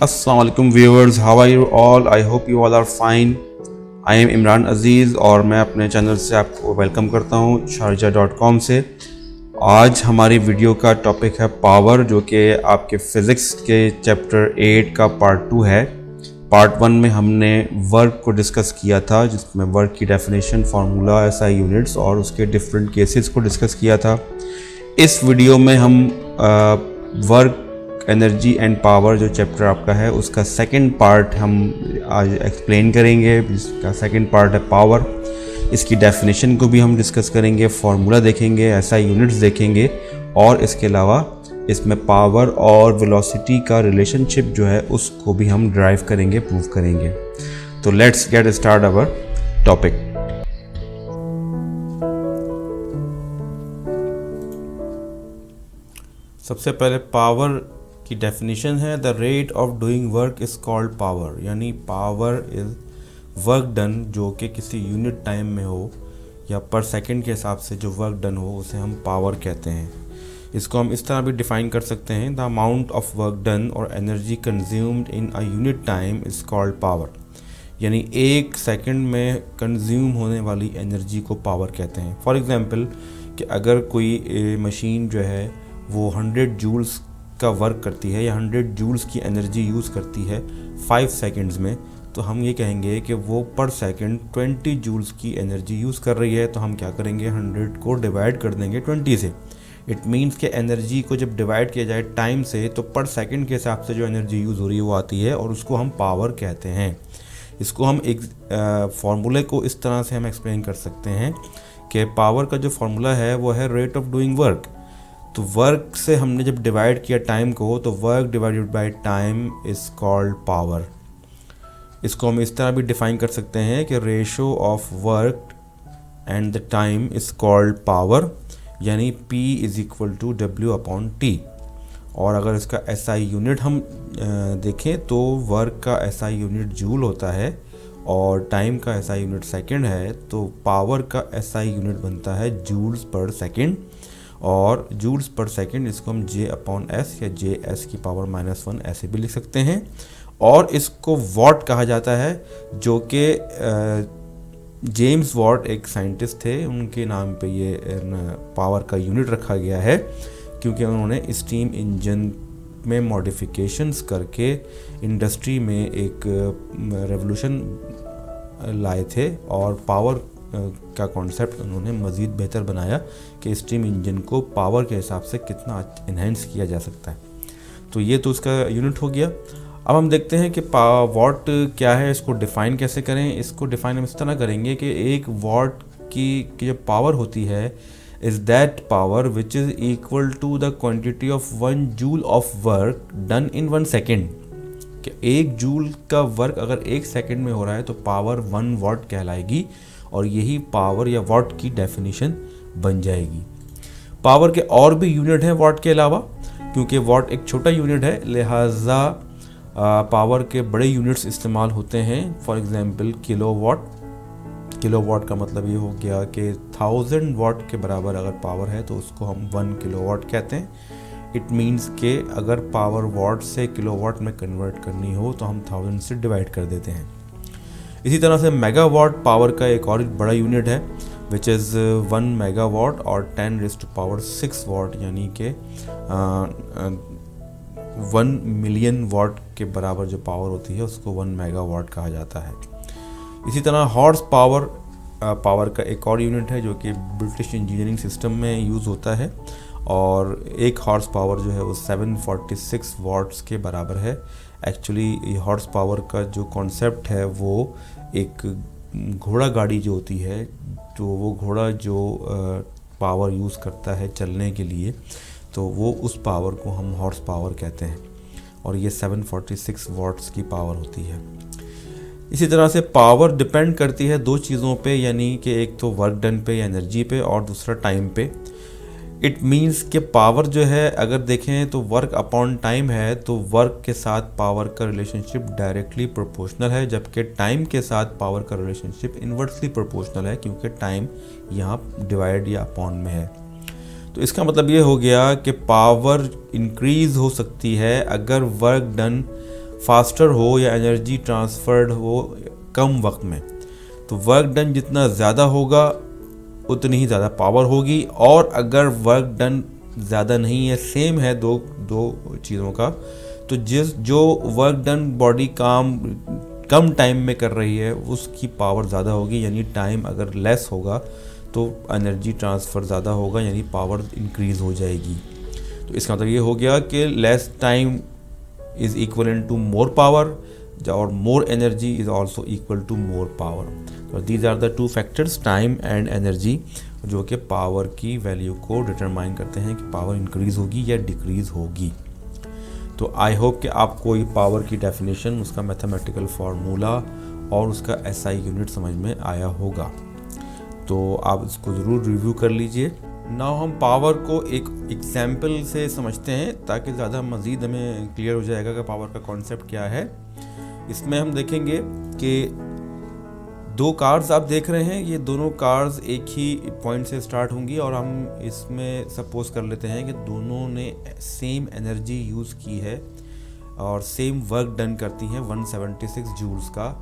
अस्सलामुअलैकुम viewers, how are you all? I hope you all are fine. I am Imran Aziz और मैं अपने channel से आपको वेलकम करता हूँ sharjah.com से। आज हमारी वीडियो का टॉपिक है पावर, जो कि आपके फ़िज़िक्स के चैप्टर 8 का पार्ट 2 है। पार्ट 1 में हमने वर्क को डिस्कस किया था, जिसमें वर्क की डेफिनेशन, फार्मूला, एसआई यूनिट्स और उसके डिफरेंट केसेस को डिस्कस किया था। इस वीडियो में हम वर्क, एनर्जी एंड पावर जो चैप्टर आपका है उसका सेकंड पार्ट हम आज एक्सप्लेन करेंगे, जिसका सेकंड पार्ट है पावर। इसकी डेफिनेशन को भी हम डिस्कस करेंगे, फार्मूला देखेंगे, एसआई यूनिट्स देखेंगे और इसके अलावा इसमें पावर और वेलोसिटी का रिलेशनशिप जो है उसको भी हम ड्राइव करेंगे, प्रूव करेंगे। तो let's get start our topic. सबसे पहले पावर की डेफिनेशन है, the rate of doing work is called power. यानी पावर इज़ वर्क डन जो कि किसी यूनिट टाइम में हो या पर सेकंड के हिसाब से जो वर्क डन हो उसे हम पावर कहते हैं। इसको हम इस तरह भी डिफ़ाइन कर सकते हैं, the amount of work done और energy consumed in a unit time is called power. यानी एक सेकंड में कंज्यूम होने वाली एनर्जी को पावर कहते हैं। फॉर एग्ज़ाम्पल कि अगर कोई मशीन जो है वो 100 जूल्स का वर्क करती है या 100 जूल्स की एनर्जी यूज़ करती है 5 सेकंड्स में, तो हम ये कहेंगे कि वो पर सेकंड 20 जूल्स की एनर्जी यूज़ कर रही है। तो हम क्या करेंगे, 100 को डिवाइड कर देंगे 20 से। इट मीन्स कि एनर्जी को जब डिवाइड किया जाए टाइम से तो पर सेकंड के हिसाब से जो एनर्जी यूज़ हो रही है वो आती है और उसको हम पावर कहते हैं। इसको हम एक फार्मूले को इस तरह से हम एक्सप्लेन कर सकते हैं कि पावर का जो फार्मूला है वो है रेट ऑफ डूइंग वर्क। तो वर्क से हमने जब डिवाइड किया टाइम को, तो work divided by time is called power. इसको हम इस तरह भी डिफ़ाइन कर सकते हैं कि ratio of work and the time is called power, यानी P is equal to W/T। और अगर इसका SI यूनिट हम देखें तो वर्क का SI यूनिट जूल होता है और टाइम का SI यूनिट सेकंड है, तो पावर का SI यूनिट बनता है जूल्स पर सेकंड। और जूल्स पर सेकंड इसको हम J/S या JS की पावर -1 ऐसे भी लिख सकते हैं। और इसको वॉट कहा जाता है, जो कि जेम्स वॉट एक साइंटिस्ट थे, उनके नाम पे ये पावर का यूनिट रखा गया है, क्योंकि उन्होंने स्टीम इंजन में मॉडिफिकेशंस करके इंडस्ट्री में एक रेवोल्यूशन लाए थे और पावर का कॉन्सेप्ट उन्होंने मज़ीद बेहतर बनाया कि स्टीम इंजन को पावर के हिसाब से कितना इन्हेंस किया जा सकता है। तो ये तो उसका यूनिट हो गया। अब हम देखते हैं कि वॉट क्या है, इसको डिफ़ाइन कैसे करें। इसको डिफ़ाइन हम इस तरह करेंगे कि एक वॉट की जो पावर होती है is that power which is equal to the quantity of 1 joule of work done in 1 second. कि 1 जूल का वर्क अगर 1 सेकेंड में हो रहा है तो पावर 1 वॉट कहलाएगी और यही पावर या वॉट की डेफिनेशन बन जाएगी। पावर के और भी यूनिट हैं वॉट के अलावा, क्योंकि वॉट एक छोटा यूनिट है, लिहाजा पावर के बड़े यूनिट्स इस्तेमाल होते हैं। For example kilowatt. किलोवाट का मतलब ये हो गया कि 1000 वाट के बराबर अगर पावर है तो उसको हम 1 किलोवाट कहते हैं। इट मीन्स कि अगर पावर वाट से किलोवाट में कन्वर्ट करनी हो तो हम 1000 से डिवाइड कर देते हैं। इसी तरह से मेगावाट पावर का एक और बड़ा यूनिट है विच इज़ 1 मेगावाट और 10⁻⁶ वाट, यानी कि 1 मिलियन वाट के बराबर जो पावर होती है उसको 1 मेगावाट कहा जाता है। इसी तरह हॉर्स पावर पावर का एक और यूनिट है जो कि ब्रिटिश इंजीनियरिंग सिस्टम में यूज़ होता है और 1 हॉर्स पावर जो है वो 746 वाट्स के बराबर है। एक्चुअली हॉर्स पावर का जो कॉन्सेप्ट है वो एक घोड़ा गाड़ी जो होती है, तो वो घोड़ा जो पावर यूज़ करता है चलने के लिए, तो वो उस पावर को हम हॉर्स पावर कहते हैं और ये 746 वाट्स की पावर होती है। इसी तरह से पावर डिपेंड करती है 2 चीज़ों पे, यानी कि एक तो वर्क डन पे या एनर्जी पे और दूसरा टाइम पे। इट मीन्स कि पावर जो है अगर देखें तो वर्क अपॉन टाइम है, तो वर्क के साथ पावर का रिलेशनशिप डायरेक्टली प्रोपोर्शनल है, जबकि टाइम के साथ पावर का रिलेशनशिप इन्वर्सली प्रोपोर्शनल है, क्योंकि टाइम यहाँ डिवाइड या अपॉन में है। तो इसका मतलब ये हो गया कि पावर इंक्रीज़ हो सकती है अगर वर्क डन फास्टर हो या एनर्जी ट्रांसफर्ड हो कम वक्त में। तो वर्क डन जितना ज़्यादा होगा उतनी ही ज़्यादा पावर होगी, और अगर वर्क डन ज़्यादा नहीं है, सेम है दो चीज़ों का, तो जो वर्क डन बॉडी कम टाइम में कर रही है उसकी पावर ज़्यादा होगी, यानी टाइम अगर लेस होगा तो एनर्जी ट्रांसफ़र ज़्यादा होगा, यानी पावर इंक्रीज़ हो जाएगी। तो इसका मतलब ये हो गया कि less time is equivalent to more power, और more energy is also equal to more power. तो these are the two factors, time and energy, जो कि पावर की वैल्यू को डिटरमाइन करते हैं कि पावर इंक्रीज़ होगी या डिक्रीज़ होगी। तो आई होप कि आपको ये पावर की डेफिनेशन, उसका मैथमेटिकल फार्मूला और उसका एसआई यूनिट समझ में आया होगा। तो आप इसको ज़रूर रिव्यू कर लीजिए। नाउ हम पावर को एक एग्जाम्पल से समझते हैं ताकि ज़्यादा मज़ीद हमें क्लियर हो जाएगा कि पावर का कॉन्सेप्ट क्या है। इसमें हम देखेंगे कि दो कार्स आप देख रहे हैं, ये दोनों कार्स एक ही पॉइंट से स्टार्ट होंगी, और हम इसमें सपोज कर लेते हैं कि दोनों ने सेम एनर्जी यूज़ की है और सेम वर्क डन करती हैं 176 जूल्स का,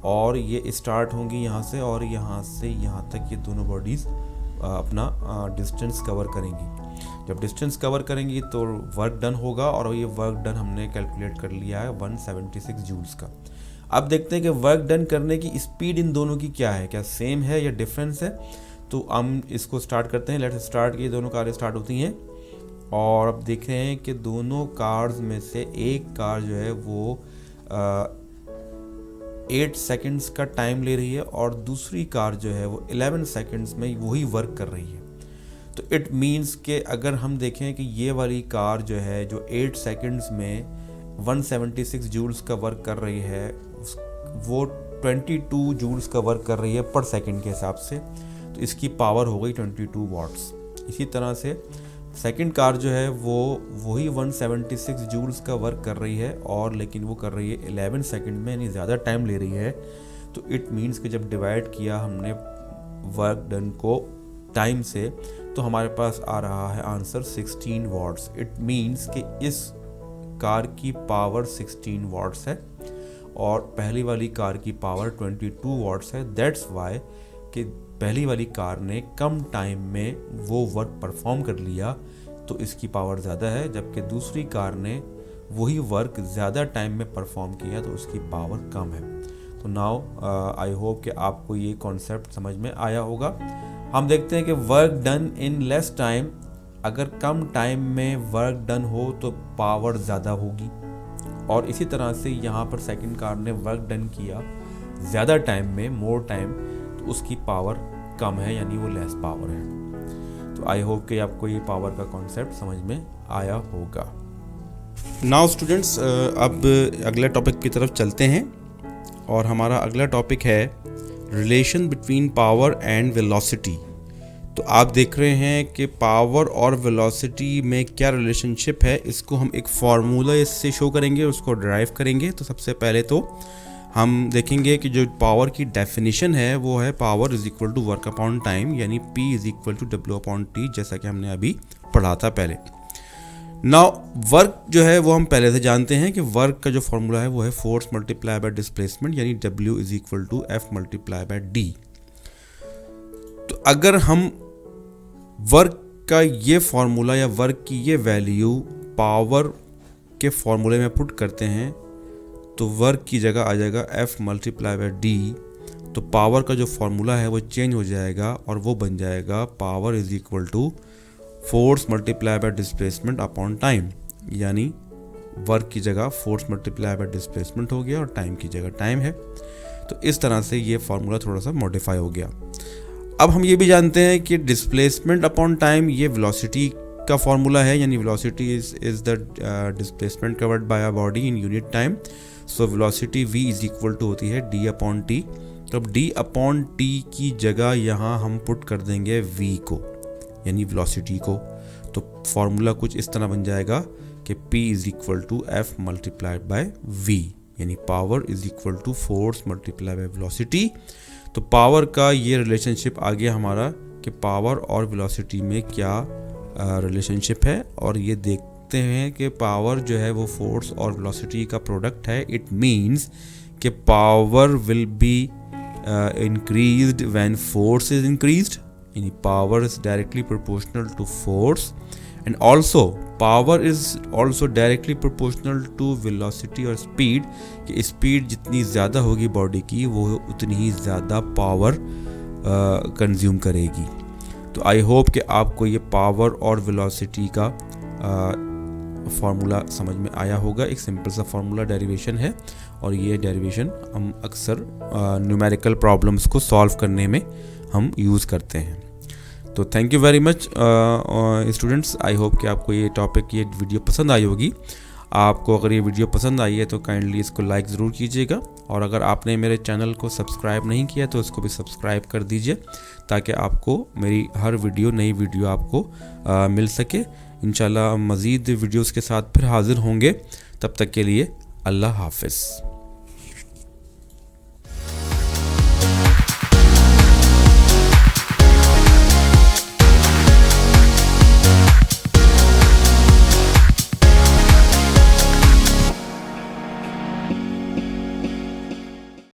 और ये स्टार्ट होंगी यहाँ से, और यहाँ से यहाँ तक ये दोनों बॉडीज़ अपना डिस्टेंस कवर करेंगी। जब डिस्टेंस कवर करेंगी तो वर्क डन होगा, और ये वर्क डन हमने कैलकुलेट कर लिया है 176 जूल्स का। अब देखते हैं कि वर्क डन करने की स्पीड इन दोनों की क्या है, क्या सेम है या डिफरेंस है। तो हम इसको स्टार्ट करते हैं। लेट्स स्टार्ट, ये दोनों कारें स्टार्ट होती हैं, और अब देख रहे हैं कि दोनों कार्स में से एक कार जो है वो 8 सेकंड्स का टाइम ले रही है, और दूसरी कार जो है वो 11 सेकंड्स में वही वर्क कर रही है। तो इट मीन्स कि अगर हम देखें कि ये वाली कार जो है जो 8 सेकंड्स में 176 जूल्स का वर्क कर रही है, वो 22 जूल्स का वर्क कर रही है पर सेकंड के हिसाब से, तो इसकी पावर हो गई 22 वाट्स। इसी तरह से सेकंड कार जो है वो वही 176 जूल्स का वर्क कर रही है, और लेकिन वो कर रही है 11 सेकंड में, यानी ज़्यादा टाइम ले रही है। तो इट मीन्स कि जब डिवाइड किया हमने वर्क डन को टाइम से, तो हमारे पास आ रहा है आंसर 16 वाट्स। इट मीन्स कि इस कार की पावर 16 वाट्स है और पहली वाली कार की पावर 22 वाट्स है। दैट्स वाई कि पहली वाली कार ने कम टाइम में वो वर्क परफॉर्म कर लिया, तो इसकी पावर ज़्यादा है, जबकि दूसरी कार ने वही वर्क ज़्यादा टाइम में परफॉर्म किया तो उसकी पावर कम है। तो नाउ आई होप कि आपको ये कॉन्सेप्ट समझ में आया होगा। हम देखते हैं कि work done in less time, अगर कम टाइम में वर्क डन हो तो पावर ज़्यादा होगी, और इसी तरह से यहाँ पर सेकंड कार ने वर्क डन किया ज़्यादा टाइम में, मोर टाइम, तो उसकी पावर कम है, यानी वो लेस पावर है। तो आई होप कि आपको ये पावर का कॉन्सेप्ट समझ में आया होगा। नाउ स्टूडेंट्स, अब अगले टॉपिक की तरफ चलते हैं, और हमारा अगला टॉपिक है relation between power and velocity. तो आप देख रहे हैं कि पावर और वेलोसिटी में क्या रिलेशनशिप है, इसको हम एक फार्मूला इससे शो करेंगे, उसको ड्राइव करेंगे। तो सबसे पहले तो हम देखेंगे कि जो पावर की डेफिनेशन है वो है power is equal to work upon time, यानी P is equal to W upon T, जैसा कि हमने अभी पढ़ा था पहले। नाउ वर्क जो है वो हम पहले से जानते हैं कि वर्क का जो फार्मूला है वो है फोर्स मल्टीप्लाई बाय डिस्प्लेसमेंट, यानी W is equal to F multiply by D। तो अगर हम वर्क का ये फार्मूला या वर्क की ये वैल्यू पावर के फार्मूले में पुट करते हैं, तो वर्क की जगह आ जाएगा F मल्टीप्लाई बाय D। तो पावर का जो फार्मूला है वो चेंज हो जाएगा और वो बन जाएगा power is equal to force multiply by displacement upon time, यानी वर्क की जगह फोर्स मल्टीप्लाई बाय डिस्प्लेसमेंट हो गया और टाइम की जगह टाइम है। तो इस तरह से ये फार्मूला थोड़ा सा मॉडिफाई हो गया। अब हम ये भी जानते हैं कि डिस्प्लेसमेंट अपॉन टाइम ये वेलोसिटी का फार्मूला है, यानी velocity is the displacement covered by a body in unit time. So velocity v is equal to होती है d अपॉन टी। तो अब d अपॉन टी की जगह यहाँ हम पुट कर देंगे v को, यानी वेलोसिटी को, तो फॉर्मूला कुछ इस तरह बन जाएगा कि P is equal to F multiplied by V, यानी power is equal to force multiply by velocity. तो पावर का ये रिलेशनशिप आ गया हमारा कि पावर और वेलोसिटी में क्या रिलेशनशिप है, और ये देखते हैं कि पावर जो है वो फोर्स और वेलोसिटी का प्रोडक्ट है। इट मीन्स कि power will be increased when force is increased, यानी power is directly proportional to force, and also power is also directly proportional to velocity और speed, कि speed जितनी ज़्यादा होगी बॉडी की वो उतनी ही ज़्यादा पावर कंज्यूम करेगी। तो आई होप कि आपको ये पावर और वेलोसिटी का फार्मूला समझ में आया होगा। एक सिंपल सा फार्मूला डेरिवेशन है, और ये डेरिवेशन हम अक्सर न्यूमेरिकल प्रॉब्लम्स को सॉल्व करने में हम यूज़ करते हैं। तो thank you very much students, I hope कि आपको ये टॉपिक, ये वीडियो पसंद आई होगी। आपको अगर ये वीडियो पसंद आई है तो काइंडली इसको लाइक ज़रूर कीजिएगा, और अगर आपने मेरे चैनल को सब्सक्राइब नहीं किया तो इसको भी सब्सक्राइब कर दीजिए, ताकि आपको मेरी हर वीडियो, नई वीडियो आपको मिल सके। इंशाल्लाह मज़ीद वीडियोस के साथ फिर हाज़िर होंगे, तब तक के लिए अल्लाह हाफ़िज़।